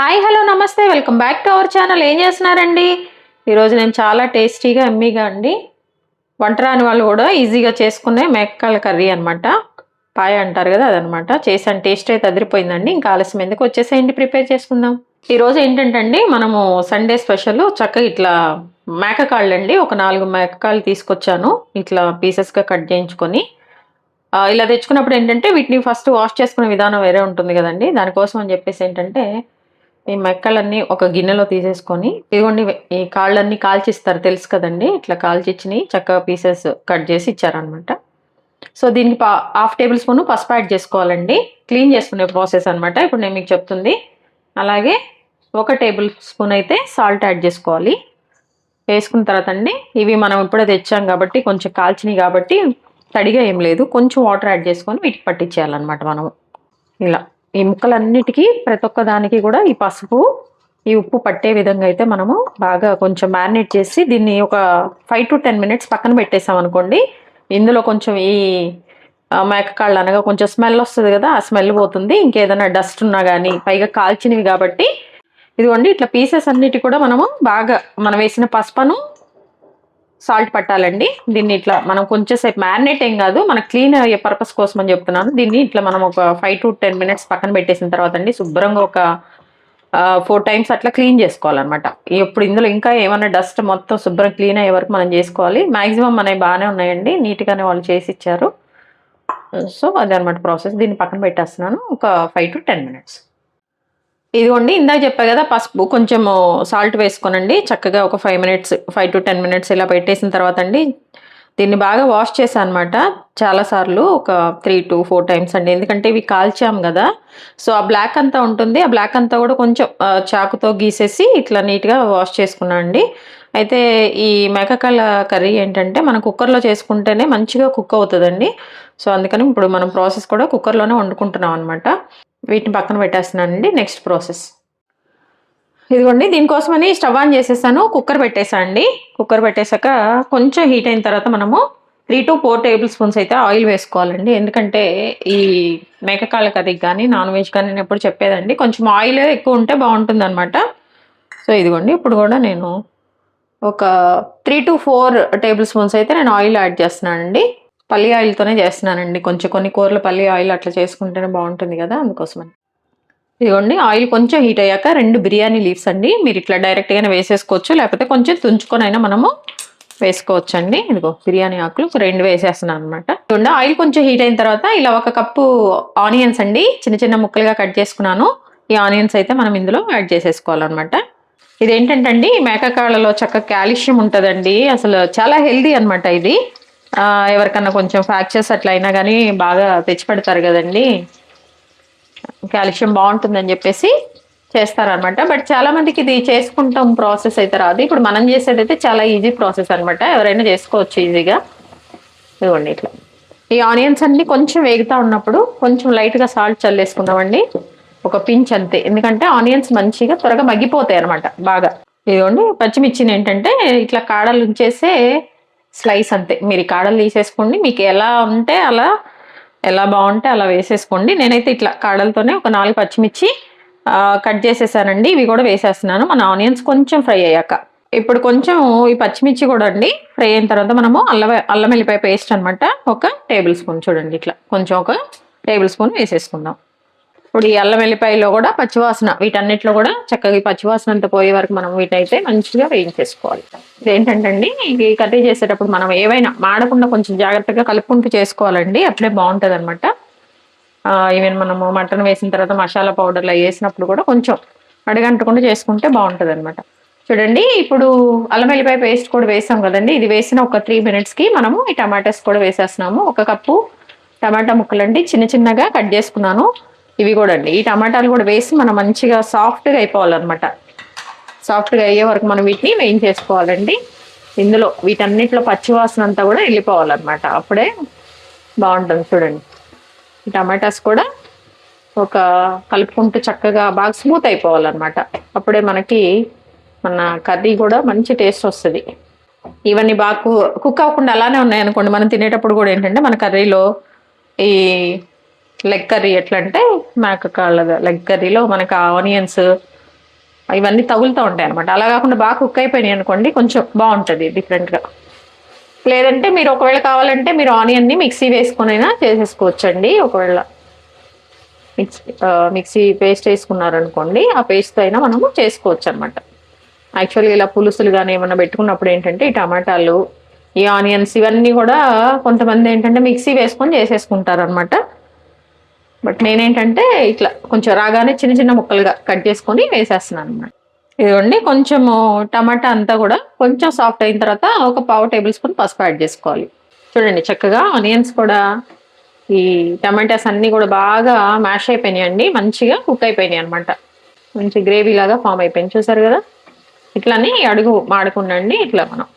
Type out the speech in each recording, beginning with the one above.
Hi hello నమస్తే welcome back to our channel. ఏం చేస్తున్నారండి? ఈరోజు నేను చాలా టేస్టీగా ఎమ్మీగా అండి వంట రాని వాళ్ళు కూడా ఈజీగా చేసుకునే మేకకాళ్ళ కర్రీ అనమాట. పాయ అంటారు కదా, అదనమాట. చేసాను, టేస్ట్ అయితే అదిరిపోయిందండి. ఇంకా ఆలస్యం ఎందుకు, వచ్చేసేయండి ప్రిపేర్ చేసుకుందాం. ఈరోజు ఏంటంటే అండి, మనము సండే స్పెషల్ చక్కగా ఇట్లా మేకకాళ్ళు అండి, ఒక 4 మేకకాళ్ళు తీసుకొచ్చాను. ఇట్లా పీసెస్గా కట్ చేయించుకొని ఇలా తెచ్చుకున్నప్పుడు ఏంటంటే వీటిని ఫస్ట్ వాష్ చేసుకునే విధానం వేరే ఉంటుంది కదండి. దానికోసం అని చెప్పేసి ఏంటంటే ఈ మెక్కలన్నీ ఒక గిన్నెలో తీసేసుకొని, ఇదిగోండి ఈ కాళ్ళన్నీ కాల్చిస్తారు తెలుసు కదండి. ఇట్లా కాల్చిచ్చిని చక్కగా పీసెస్ కట్ చేసి ఇచ్చారనమాట. సో దీనికి ½ టేబుల్ స్పూన్ పసుపు యాడ్ చేసుకోవాలండి. క్లీన్ చేసుకునే ప్రాసెస్ అనమాట ఇప్పుడు నేను మీకు చెప్తుంది. అలాగే 1 టేబుల్ స్పూన్ అయితే సాల్ట్ యాడ్ చేసుకోవాలి. వేసుకున్న తర్వాత అండి, ఇవి మనం ఇప్పుడే తెచ్చాం కాబట్టి కొంచెం కాల్చినవి కాబట్టి తడిగా ఏం లేదు, కొంచెం వాటర్ యాడ్ చేసుకొని వీటికి పట్టించేయాలన్నమాట మనము. ఇలా ఈ ముక్కలన్నిటికీ ప్రతి ఒక్క దానికి కూడా ఈ పసుపు ఈ ఉప్పు పట్టే విధంగా అయితే మనము బాగా కొంచెం మ్యారినేట్ చేసి దీన్ని ఒక 5 to 10 minutes పక్కన పెట్టేసాం అనుకోండి. ఇందులో కొంచెం ఈ మేకకాళ్ళు అనగా కొంచెం స్మెల్ వస్తుంది కదా, ఆ స్మెల్ పోతుంది. ఇంకేదైనా డస్ట్ ఉన్నా కానీ, పైగా కాల్చినవి కాబట్టి ఇదిగోండి ఇట్లా పీసెస్ అన్నిటి కూడా మనం వేసిన పసుపును సాల్ట్ పట్టాలండి. దీన్ని ఇట్లా మనం కొంచెం సేపు మ్యారినేట్ ఏం కాదు, మనకు క్లీన్ అయ్యే పర్పస్ కోసం అని చెప్తున్నాను. దీన్ని ఇట్లా మనం ఒక 5 to 10 minutes పక్కన పెట్టేసిన తర్వాత అండి, శుభ్రంగా ఒక 4 times అట్లా క్లీన్ చేసుకోవాలన్నమాట. ఇప్పుడు ఇందులో ఇంకా ఏమైనా డస్ట్ మొత్తం శుభ్రం క్లీన్ అయ్యే వరకు మనం చేసుకోవాలి. మ్యాక్సిమం మనవి బాగానే ఉన్నాయండి, నీట్గానే వాళ్ళు చేసి ఇచ్చారు. సో అదనమాట ప్రాసెస్. దీన్ని పక్కన పెట్టేస్తున్నాను ఒక 5 to 10 minutes. ఇదిగోండి ఇందాక చెప్పా కదా, పసుపు కొంచెం సాల్ట్ వేసుకోనండి. చక్కగా ఒక 5 to 10 minutes ఇలా పెట్టేసిన తర్వాత అండి, దీన్ని బాగా వాష్ చేశాను అనమాట చాలాసార్లు, ఒక 3 to 4 times అండి. ఎందుకంటే ఇవి కాల్చాం కదా, సో ఆ బ్లాక్ అంతా ఉంటుంది. ఆ బ్లాక్ అంతా కూడా కొంచెం చాకుతో గీసేసి ఇట్లా నీట్గా వాష్ చేసుకున్నాను అండి. అయితే ఈ మేకకాళ్ళ కర్రీ ఏంటంటే మనం కుక్కర్లో చేసుకుంటేనే మంచిగా కుక్ అవుతుందండి. సో అందుకని ఇప్పుడు మనం ప్రాసెస్ కూడా కుక్కర్లోనే వండుకుంటున్నాం అనమాట. వీటిని పక్కన పెట్టేస్తున్నానండి. నెక్స్ట్ ప్రాసెస్ ఇదిగోండి, దీనికోసమని స్టవ్ ఆన్ చేసేసాను, కుక్కర్ పెట్టేసాను అండి. కుక్కర్ పెట్టేశాక కొంచెం హీట్ అయిన తర్వాత మనము 3 to 4 tablespoons అయితే ఆయిల్ వేసుకోవాలండి. ఎందుకంటే ఈ మేకకాళ్ళ కర్రీకి కానీ నాన్ వెజ్ కానీ నేను ఎప్పుడు చెప్పేదండి, కొంచెం ఆయిల్ ఎక్కువ ఉంటే బాగుంటుంది అనమాట. సో ఇదిగోండి ఇప్పుడు కూడా నేను ఒక 3 to 4 tablespoons అయితే నేను ఆయిల్ యాడ్ చేస్తున్నానండి. పల్లి ఆయిల్తోనే చేస్తున్నానండి. కొన్ని కూరలు పల్లి ఆయిల్ అట్లా చేసుకుంటేనే బాగుంటుంది కదా, అందుకోసమని. ఇదిగోండి ఆయిల్ కొంచెం హీట్ అయ్యాక 2 బిర్యానీ లీవ్స్ అండి, మీరు ఇట్లా డైరెక్ట్గానే వేసేసుకోవచ్చు, లేకపోతే కొంచెం తుంచుకొని అయినా మనము వేసుకోవచ్చు అండి. ఇదిగో బిర్యానీ ఆకులు 2 వేసేస్తున్నాను అనమాట. ఇదిగోండి ఆయిల్ కొంచెం హీట్ అయిన తర్వాత ఇలా 1 కప్పు ఆనియన్స్ అండి చిన్న చిన్న ముక్కలుగా కట్ చేసుకున్నాను. ఈ ఆనియన్స్ అయితే మనం ఇందులో యాడ్ చేసేసుకోవాలన్నమాట. ఇదేంటంటే అండి, మేకకాళ్ళలో చక్కగా కాల్షియం ఉంటుందండి, అసలు చాలా హెల్దీ అనమాట ఇది. ఎవరికన్నా కొంచెం ఫ్రాక్చర్స్ అట్లా అయినా కానీ బాగా తెచ్చి పెడతారు కదండి, కాల్షియం బాగుంటుందని చెప్పేసి చేస్తారనమాట. బట్ చాలా మందికి ఇది చేసుకుంటాం ప్రాసెస్ అయితే రాదు. ఇప్పుడు మనం చేసేది అయితే చాలా ఈజీ ప్రాసెస్ అనమాట, ఎవరైనా చేసుకోవచ్చు ఈజీగా. ఇదిగోండి ఇట్లా ఈ ఆనియన్స్ అన్ని కొంచెం వేగుతూ ఉన్నప్పుడు కొంచెం లైట్గా సాల్ట్ చల్లేసుకుందామండి, ఒక పించ్ అంతే. ఎందుకంటే ఆనియన్స్ మంచిగా త్వరగా మగ్గిపోతాయి అనమాట బాగా. ఇదిగోండి పచ్చిమిర్చిని ఏంటంటే ఇట్లా కాడలు ఉంచేసే స్లైస్ అంతే, మీరు కాడలు తీసేసుకోండి, మీకు ఎలా ఉంటే అలా, ఎలా బాగుంటే అలా వేసేసుకోండి. నేనైతే ఇట్లా కాడలతోనే ఒక 4 పచ్చిమిర్చి కట్ చేసేసానండి. ఇవి కూడా వేసేస్తున్నాను మన ఆనియన్స్ కొంచెం ఫ్రై అయ్యాక. ఇప్పుడు కొంచెం ఈ పచ్చిమిర్చి కూడా అండి ఫ్రై అయిన తర్వాత మనము అల్లం వెల్లిపాయ పేస్ట్ అనమాట ఒక టేబుల్ స్పూన్, చూడండి ఇట్లా కొంచెం ఒక టేబుల్ స్పూన్ వేసేసుకుందాం. ఇప్పుడు ఈ అల్లం వెల్లిపాయలో కూడా పచ్చివాసన, వీటన్నిటిలో కూడా చక్కగా ఈ పచ్చివాసన అంతా పోయే వరకు మనం వీటైతే మంచిగా వేయించేసుకోవాలి. ఇదేంటంటే అండి, ఇది కర్రీ చేసేటప్పుడు మనం ఏవైనా మాడకుండా కొంచెం జాగ్రత్తగా కలుపుకుంటూ చేసుకోవాలండి, అట్లే బాగుంటుంది అనమాట. ఈవెన్ మనము మటన్ వేసిన తర్వాత మసాలా పౌడర్లు వేసినప్పుడు కూడా కొంచెం అడగంటకుండా చేసుకుంటే బాగుంటుంది అనమాట. చూడండి ఇప్పుడు అల్లం వెల్లిపాయ పేస్ట్ కూడా వేసాం కదండి, ఇది వేసిన ఒక 3 minutesకి మనము ఈ టమాటాస్ కూడా వేసేస్తున్నాము. 1 కప్పు టమాటా ముక్కలండి చిన్న చిన్నగా కట్ చేసుకున్నాను. ఇవి కూడా అండి, ఈ టమాటాలు కూడా వేసి మనం మంచిగా సాఫ్ట్గా అయిపోవాలన్నమాట. సాఫ్ట్గా అయ్యే వరకు మనం వీటిని వేయించేసుకోవాలండి. ఇందులో వీటన్నిటిలో పచ్చివాసన అంతా కూడా వెళ్ళిపోవాలన్నమాట, అప్పుడే బాగుంటుంది. చూడండి ఈ టమాటాస్ కూడా ఒక కలుపుకుంటూ చక్కగా బాగా స్మూత్ అయిపోవాలన్నమాట, అప్పుడే మనకి మన కర్రీ కూడా మంచి టేస్ట్ వస్తుంది. ఇవన్నీ బాగా కుక్ అవ్వకుండా అలానే ఉన్నాయనుకోండి, మనం తినేటప్పుడు కూడా ఏంటంటే మన కర్రీలో ఈ లెగ్ కర్రీ ఎట్లా అంటే మేకకాళ్ళ లెగ్ కర్రీలో మనకు ఆనియన్స్ ఇవన్నీ తగులుతూ ఉంటాయి అనమాట. అలా కాకుండా బాగా కుక్ అయిపోయినాయి అనుకోండి కొంచెం బాగుంటుంది డిఫరెంట్గా. లేదంటే మీరు ఒకవేళ కావాలంటే మీరు ఆనియన్ని మిక్సీ వేసుకొనైనా చేసేసుకోవచ్చండి. ఒకవేళ మిక్సీ పేస్ట్ వేసుకున్నారనుకోండి, ఆ పేస్ట్తో అయినా మనము చేసుకోవచ్చు అనమాట. యాక్చువల్గా ఇలా పులుసులు కానీ ఏమన్నా పెట్టుకున్నప్పుడు ఏంటంటే ఈ టమాటాలు, ఈ ఆనియన్స్ ఇవన్నీ కూడా కొంతమంది ఏంటంటే మిక్సీ వేసుకొని చేసేసుకుంటారు అనమాట. బట్ నేనేంటంటే ఇట్లా కొంచెం రాగానే చిన్న చిన్న ముక్కలుగా కట్ చేసుకొని వేసేస్తున్నాను అనమాట. ఇదిగోండి కొంచెము టమాటా అంతా కూడా కొంచెం సాఫ్ట్ అయిన తర్వాత ఒక పావు టేబుల్ స్పూన్ పసుపు యాడ్ చేసుకోవాలి. చూడండి చక్కగా ఆనియన్స్ కూడా ఈ టమాటాస్ అన్నీ కూడా బాగా మ్యాష్ అయిపోయినాయండి, మంచిగా కుక్ అయిపోయినాయి అనమాట. మంచి గ్రేవీ లాగా ఫామ్ అయిపోయింది చూసారు కదా. ఇట్లానే అడుగు మాడకుండండి, ఇట్లా మనం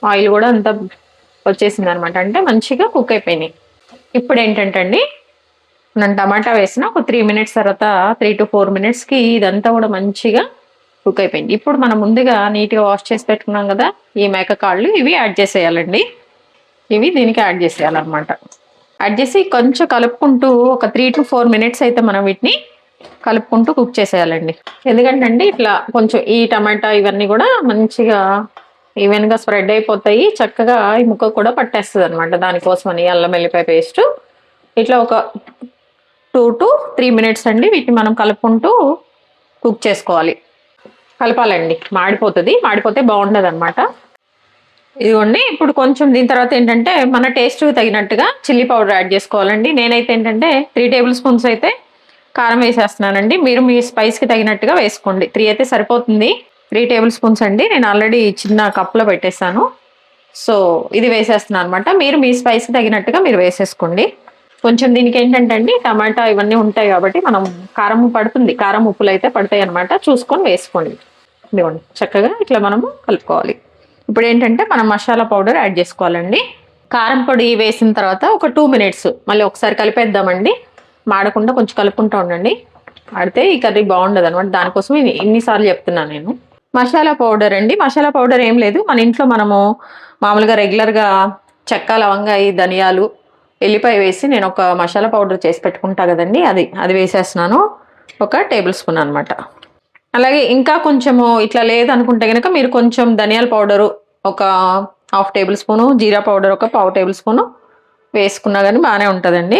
ఆయిల్ కూడా అంతా వచ్చేసింది అనమాట, అంటే మంచిగా కుక్ అయిపోయినాయి. ఇప్పుడు ఏంటంటే అండి మనం టమాటా వేసిన ఒక 3 మినిట్స్ తర్వాత 3 to 4 మినిట్స్కి ఇదంతా కూడా మంచిగా కుక్ అయిపోయింది. ఇప్పుడు మనం ముందుగా నీట్గా వాష్ చేసి పెట్టుకున్నాం కదా ఈ మేక కాళ్ళు, ఇవి యాడ్ చేసేయాలండి. ఇవి దీనికి యాడ్ చేసేయాలన్నమాట. యాడ్ చేసి కొంచెం కలుపుకుంటూ ఒక 3 to 4 మినిట్స్ అయితే మనం వీటిని కలుపుకుంటూ కుక్ చేసేయాలండి. ఎందుకంటే అండి ఇట్లా కొంచెం ఈ టమాటా ఇవన్నీ కూడా మంచిగా ఈవెన్గా స్ప్రెడ్ అయిపోతాయి, చక్కగా ఈ ముక్క కూడా పట్టేస్తుంది అనమాట. దానికోసమని అల్లం వెల్లిపాయ పేస్ట్ ఇట్లా ఒక 2 to 3 మినిట్స్ అండి వీటిని మనం కలుపుకుంటూ కుక్ చేసుకోవాలి. కలపాలండి, మాడిపోతుంది, మాడిపోతే బాగుండదు అనమాట. ఇదిగోండి ఇప్పుడు కొంచెం దీని తర్వాత ఏంటంటే మన టేస్ట్ తగినట్టుగా చిల్లీ పౌడర్ యాడ్ చేసుకోవాలండి. నేనైతే ఏంటంటే 3 టేబుల్ స్పూన్స్ అయితే కారం వేసేస్తున్నానండి. మీరు మీ స్పైస్కి తగినట్టుగా వేసుకోండి. 3 అయితే సరిపోతుంది. 3 టేబుల్ స్పూన్స్ అండి, నేను ఆల్రెడీ చిన్న కప్లో పెట్టేశాను. సో ఇది వేసేస్తున్నాను అనమాట. మీరు మీ స్పైస్కి తగినట్టుగా మీరు వేసేసుకోండి. కొంచెం దీనికి ఏంటంటే అండి టమాటా ఇవన్నీ ఉంటాయి కాబట్టి మనం కారం పడుతుంది, కారం ఉప్పులు అయితే పడతాయి అనమాట, చూసుకొని వేసుకోండి. ఇదిగోండి చక్కగా ఇట్లా మనము కలుపుకోవాలి. ఇప్పుడు ఏంటంటే మనం మసాలా పౌడర్ యాడ్ చేసుకోవాలండి. కారం పొడి వేసిన తర్వాత ఒక 2 మినిట్స్ మళ్ళీ ఒకసారి కలిపేద్దామండి. మాడకుండా కొంచెం కలుపుకుంటూ ఉండండి, ఆడితే ఈ కర్రీ బాగుండదు అనమాట. దానికోసం ఇన్నిసార్లు చెప్తున్నాను నేను. మసాలా పౌడర్ అండి, మసాలా పౌడర్ ఏం లేదు, మన ఇంట్లో మనము మామూలుగా రెగ్యులర్గా చెక్క, లవంగాయి, ధనియాలు, ఎల్లిపాయ వేసి నేను ఒక మసాలా పౌడర్ చేసి పెట్టుకుంటా కదండి, అది వేసేస్తున్నాను, ఒక టేబుల్ స్పూన్ అనమాట. అలాగే ఇంకా కొంచెము ఇట్లా లేదనుకుంటే కనుక మీరు కొంచెం ధనియాల పౌడరు ఒక 1/2 టేబుల్ స్పూను, జీరా పౌడర్ ఒక 1/4 టేబుల్ స్పూను వేసుకున్నా కానీ బాగానే ఉంటుందండి.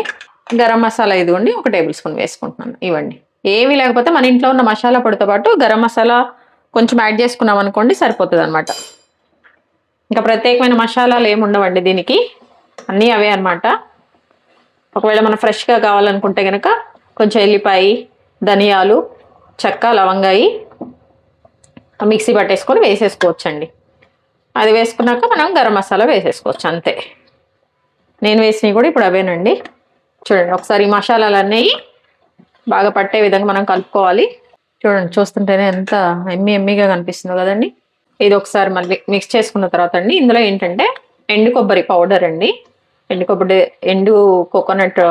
గరం మసాలా ఇదిగోండి 1 టేబుల్ స్పూన్ వేసుకుంటున్నాను. ఇవ్వండి, ఏమీ లేకపోతే మన ఇంట్లో ఉన్న మసాలా పొడితో పాటు గరం మసాలా కొంచెం యాడ్ చేసుకున్నాం అనుకోండి సరిపోతుంది అనమాట. ఇంకా ప్రత్యేకమైన మసాలాలు ఏమి ఉండవండి దీనికి, అన్నీ అవే అనమాట. ఒకవేళ మనం ఫ్రెష్గా కావాలనుకుంటే కనుక కొంచెం ఎల్లిపాయ, ధనియాలు, చెక్క, లవంగాయి మిక్సీ పట్టేసుకొని వేసేసుకోవచ్చండి. అది వేసుకున్నాక మనం గరం మసాలా వేసేసుకోవచ్చు, అంతే. నేను వేసినవి కూడా ఇప్పుడు అవేనండి. చూడండి ఒకసారి ఈ మసాలాలన్నీ బాగా పట్టే విధంగా మనం కలుపుకోవాలి. చూడండి చూస్తుంటేనే ఎంత ఎమ్మిగా కనిపిస్తుందో కదండి. ఇది ఒకసారి మళ్ళీ మిక్స్ చేసుకున్న తర్వాత అండి ఇందులో ఏంటంటే ఎండు కొబ్బరి పౌడర్ అండి, ఎండు కోకోనట్,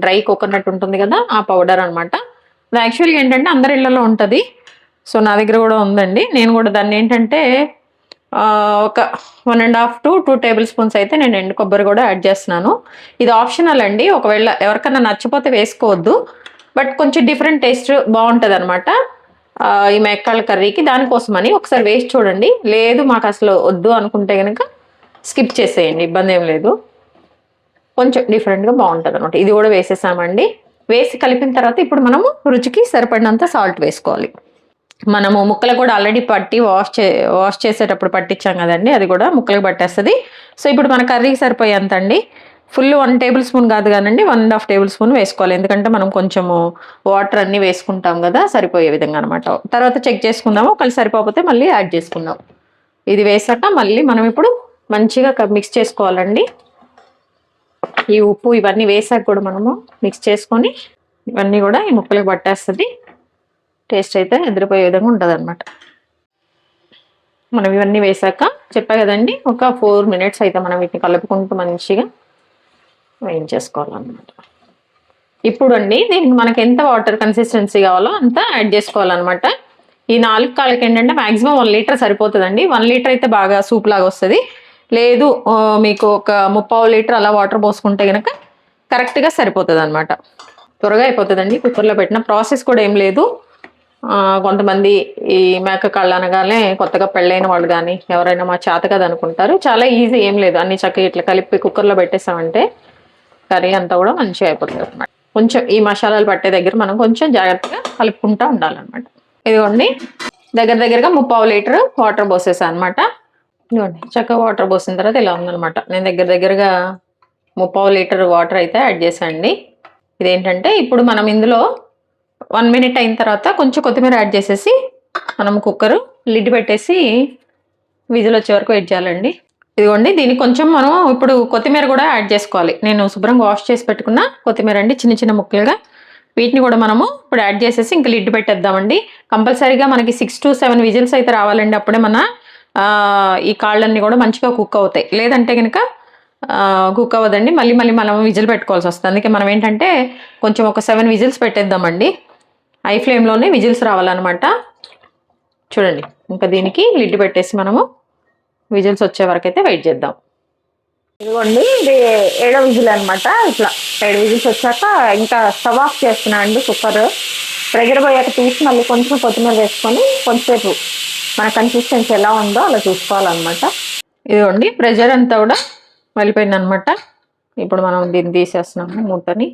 డ్రై కోకోనట్ ఉంటుంది కదా, ఆ పౌడర్ అనమాట. అది యాక్చువల్గా ఏంటంటే అందరి ఇళ్లలో ఉంటుంది. సో నా దగ్గర కూడా ఉందండి. నేను కూడా దాన్ని ఏంటంటే ఒక 1.5 to 2 టేబుల్ స్పూన్స్ అయితే నేను ఎండు కొబ్బరి కూడా యాడ్ చేస్తున్నాను. ఇది ఆప్షనల్ అండి, ఒకవేళ ఎవరికన్నా నచ్చిపోతే వేసుకోవద్దు, బట్ కొంచెం డిఫరెంట్ టేస్ట్ బాగుంటుంది అనమాట ఈ మేకాళ్ళ కర్రీకి. దానికోసమని ఒకసారి వేసి చూడండి. లేదు మాకు అసలు వద్దు అనుకుంటే కనుక స్కిప్ చేసేయండి, ఇబ్బంది ఏం లేదు. కొంచెం డిఫరెంట్గా బాగుంటుంది అనమాట. ఇది కూడా వేసేసామండి. వేసి కలిపిన తర్వాత ఇప్పుడు మనము రుచికి సరిపడినంత సాల్ట్ వేసుకోవాలి. మనము ముక్కలు కూడా ఆల్రెడీ పట్టి వాష్ చేసేటప్పుడు పట్టించాం కదండి, అది కూడా ముక్కలకు పట్టేస్తుంది. సో ఇప్పుడు మన కర్రీకి సరిపోయేంత అండి, ఫుల్ 1 టేబుల్ స్పూన్ కాదు కానండి 1.5 టేబుల్ స్పూన్ వేసుకోవాలి. ఎందుకంటే మనం కొంచెము వాటర్ అన్నీ వేసుకుంటాం కదా, సరిపోయే విధంగా అనమాట. తర్వాత చెక్ చేసుకుందాము, ఒకవేళ సరిపోతే మళ్ళీ యాడ్ చేసుకుందాం. ఇది వేసాక మళ్ళీ మనం ఇప్పుడు మంచిగా మిక్స్ చేసుకోవాలండి. ఈ ఉప్పు ఇవన్నీ వేసాక కూడా మనము మిక్స్ చేసుకొని ఇవన్నీ కూడా ఈ ముక్కలకు పట్టేస్తుంది. టేస్ట్ అయితే ఎదిరిపోయే విధంగా ఉంటుంది అనమాట. మనం ఇవన్నీ వేసాక చెప్పా కదండి ఒక 4 మినిట్స్ అయితే మనం వీటిని కలుపుకుంటూ మంచిగా వేయించేసుకోవాలన్నమాట. ఇప్పుడు అండి దీనికి మనకి ఎంత వాటర్ కన్సిస్టెన్సీ కావాలో అంత యాడ్ చేసుకోవాలన్నమాట. ఈ 4 కాళ్ళకి ఏంటంటే మాక్సిమం 1 లీటర్ సరిపోతుందండి. 1 లీటర్ అయితే బాగా సూప్ లాగా వస్తుంది. లేదు మీకు ఒక 3/4 లీటర్ అలా వాటర్ పోసుకుంటే కనుక కరెక్ట్గా సరిపోతుంది అనమాట. త్వరగా అయిపోతుందండి, కుక్కర్లో పెట్టిన ప్రాసెస్ కూడా ఏం లేదు. కొంతమంది ఈ మేక కళ్ళు అనగానే కొత్తగా పెళ్ళైన వాళ్ళు కానీ ఎవరైనా మా చేత కదా అనుకుంటారు. చాలా ఈజీ, ఏం లేదు. అన్ని చక్కగా ఇట్లా కలిపి కుక్కర్లో పెట్టేసామంటే కర్రీ అంతా కూడా మంచిగా అయిపోతుంది అనమాట. కొంచెం ఈ మసాలాలు పట్టే దగ్గర మనం కొంచెం జాగ్రత్తగా కలుపుకుంటూ ఉండాలన్నమాట. ఇదిగోండి దగ్గరగా 3/4 లీటర్ వాటర్ పోసేసాను అనమాట. ఇదిగోండి చక్కగా వాటర్ పోసిన తర్వాత ఇలా ఉందనమాట. నేను దగ్గరగా 3/4 లీటర్ వాటర్ అయితే యాడ్ చేశానండి. ఇదేంటంటే ఇప్పుడు మనం ఇందులో 1 మినిట్ అయిన తర్వాత కొంచెం కొత్తిమీర యాడ్ చేసేసి మనం కుక్కర్ లిడ్ పెట్టేసి విజిల్ వచ్చే వరకు వెయిట్ చేయాలండి. ఇదిగోండి దీనికి కొంచెం మనం ఇప్పుడు కొత్తిమీర కూడా యాడ్ చేసుకోవాలి. నేను శుభ్రంగా వాష్ చేసి పెట్టుకున్న కొత్తిమీర అండి, చిన్న ముక్కలుగా. వీటిని కూడా మనము ఇప్పుడు యాడ్ చేసేసి ఇంకా లిడ్ పెట్టేద్దామండి. కంపల్సరీగా మనకి 6 to 7 విజిల్స్ అయితే రావాలండి. అప్పుడే మన ఈ కాళ్ళన్నీ కూడా మంచిగా కుక్ అవుతాయి. లేదంటే కనుక కుక్ అవ్వదండి. మళ్ళీ మనం విజిల్ పెట్టుకోవాల్సి వస్తుంది. అందుకే మనం ఏంటంటే కొంచెం ఒక 7 విజిల్స్ పెట్టేద్దామండి. హై ఫ్లేమ్లోనే విజిల్స్ రావాలన్నమాట. చూడండి ఇంకా దీనికి లిడ్ పెట్టేసి మనము విజిల్స్ వచ్చే వరకు అయితే వెయిట్ చేద్దాం. ఇదిగోండి ఇది 7వ విజిల్ అనమాట. ఇట్లా 7 విజిల్స్ వచ్చాక ఇంకా స్టవ్ ఆఫ్ చేస్తున్నా అండి. కుక్కర్ ప్రెజర్ పోయాక తీసి మళ్ళీ కొంచెం కొత్తిమీర వేసుకొని కొంచెంసేపు మన కన్సిస్టెన్సీ ఎలా ఉందో అలా చూసుకోవాలన్నమాట. ఇదిగోండి ప్రెజర్ అంతా కూడా వెళ్ళిపోయిందనమాట. ఇప్పుడు మనం దీన్ని తీసేస్తున్నాము మూతని.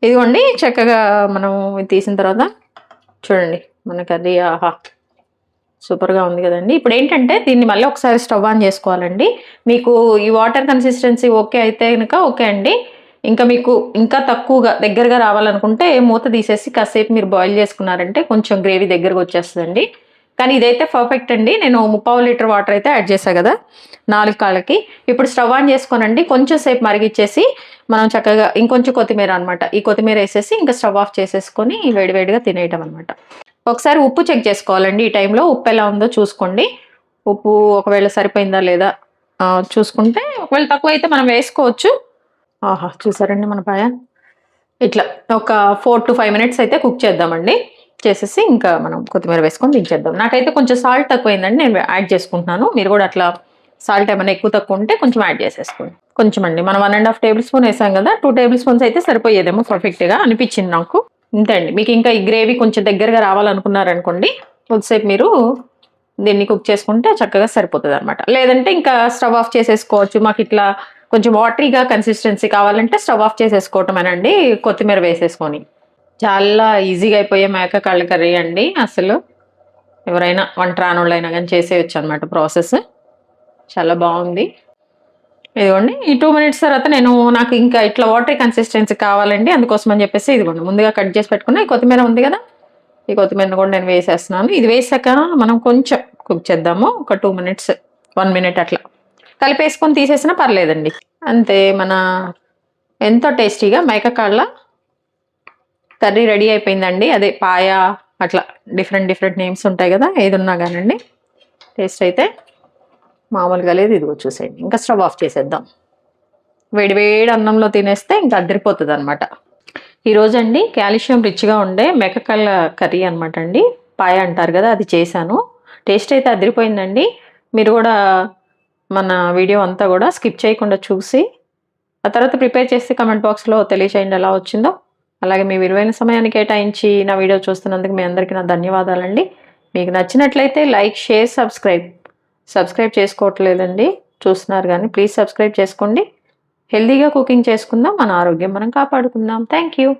ఇదిగోండి చక్కగా మనం తీసిన తర్వాత చూడండి మన కర్రీ ఆహా సూపర్గా ఉంది కదండి. ఇప్పుడు ఏంటంటే దీన్ని మళ్ళీ ఒకసారి స్టవ్ ఆన్ చేసుకోవాలండి. మీకు ఈ వాటర్ కన్సిస్టెన్సీ ఓకే అయితే కనుక ఓకే అండి. ఇంకా మీకు ఇంకా తక్కువగా దగ్గరగా రావాలనుకుంటే మూత తీసేసి కాసేపు మీరు బాయిల్ చేసుకున్నారంటే కొంచెం గ్రేవీ దగ్గరకు వచ్చేస్తుందండి. కానీ ఇదైతే పర్ఫెక్ట్ అండి. నేను 3/4 లీటర్ వాటర్ అయితే యాడ్ చేశాను కదా 4 కాళ్ళకి. ఇప్పుడు స్టవ్ ఆన్ చేసుకోనండి, కొంచెం సేపు మరిగిచ్చేసి మనం చక్కగా ఇంకొంచెం కొత్తిమీర అనమాట. ఈ కొత్తిమీర వేసేసి ఇంకా స్టవ్ ఆఫ్ చేసేసుకొని వేడివేడిగా తినేయటం అనమాట. ఒకసారి ఉప్పు చెక్ చేసుకోవాలండి. ఈ టైంలో ఉప్పు ఎలా ఉందో చూసుకోండి. ఉప్పు ఒకవేళ సరిపోయిందా లేదా చూసుకుంటే, ఒకవేళ తక్కువ అయితే మనం వేసుకోవచ్చు. ఆహా చూసారండి మన పాయ. ఇట్లా ఒక 4 to 5 మినిట్స్ అయితే కుక్ చేద్దామండి. చేసేసి ఇంకా మనం కొత్తిమీర వేసుకొని దించేద్దాం. నాకైతే కొంచెం సాల్ట్ తక్కువైందండి, నేను యాడ్ చేసుకుంటున్నాను. మీరు కూడా అట్లా సాల్ట్ ఏమైనా ఎక్కువ తక్కువ ఉంటే కొంచెం యాడ్ చేసేసుకోండి. కొంచెం అండి మనం 1.5 టేబుల్ స్పూన్ వేసాం కదా, 2 టేబుల్ స్పూన్స్ అయితే సరిపోయేదేమో పర్ఫెక్ట్గా అనిపించింది నాకు. ఇంతే అండి. మీకు ఇంకా ఈ గ్రేవీ కొంచెం దగ్గరగా రావాలనుకున్నారనుకోండి కొద్దిసేపు మీరు దీన్ని కుక్ చేసుకుంటే చక్కగా సరిపోతుంది అనమాట. లేదంటే ఇంకా స్టవ్ ఆఫ్ చేసేసుకోవచ్చు. మాకు ఇట్లా కొంచెం వాటరీగా కన్సిస్టెన్సీ కావాలంటే స్టవ్ ఆఫ్ చేసేసుకోవటమేనండి, కొత్తిమీర వేసేసుకొని. చాలా ఈజీగా అయిపోయే మేక కాళ్ళ కర్రీ అండి. అసలు ఎవరైనా వంట రానోళ్ళైనా కానీ చేసేయచ్చు అనమాట ప్రాసెస్. చాలా బాగుంది. ఇదిగోండి ఈ 2 మినిట్స్ తర్వాత నాకు ఇంకా ఇట్లా వాటరీ కన్సిస్టెన్సీ కావాలండి. అందుకోసం అని చెప్పేసి ఇదిగోండి ముందుగా కట్ చేసి పెట్టుకున్న ఈ కొత్తిమీర ఉంది కదా, ఈ కొత్తిమీరను కూడా నేను వేసేస్తున్నాను. ఇది వేసాక మనం కొంచెం కుక్ చేద్దాము. ఒక 2 మినిట్స్ 1 మినిట్ అట్లా కలిపేసుకొని తీసేసినా పర్లేదండి. అంతే మన ఎంతో టేస్టీగా మేక కాళ్ళ కర్రీ రెడీ అయిపోయిందండి. అదే పాయ అట్లా డిఫరెంట్ నేమ్స్ ఉంటాయి కదా, ఏది ఉన్నా కానండి. టేస్ట్ అయితే మామూలుగా లేదు. ఇదిగో చూసేయండి. ఇంకా స్టవ్ ఆఫ్ చేసేద్దాం. వేడి అన్నంలో తినేస్తే ఇంకా అదిరిపోతుంది అనమాట. ఈరోజు అండి కాల్షియం రిచ్గా ఉండే మేకకాళ్ళ కర్రీ అనమాట అండి. పాయ అంటారు కదా, అది చేశాను. టేస్ట్ అయితే అదిరిపోయిందండి. మీరు కూడా మన వీడియో అంతా కూడా స్కిప్ చేయకుండా చూసి ఆ తర్వాత ప్రిపేర్ చేసి కమెంట్ బాక్స్లో తెలియచేయండి ఎలా వచ్చిందో. అలాగే మీ విలువైన సమయాన్ని కేటాయించి నా వీడియో చూస్తున్నందుకు మీ అందరికీ నా ధన్యవాదాలండి. మీకు నచ్చినట్లయితే లైక్, షేర్, సబ్స్క్రైబ్ చేసుకోవట్లేదండి, చూస్తున్నారు కానీ ప్లీజ్ సబ్స్క్రైబ్ చేసుకోండి. హెల్తీగా కుకింగ్ చేసుకుందాం, మన ఆరోగ్యం మనం కాపాడుకుందాం. Thank you.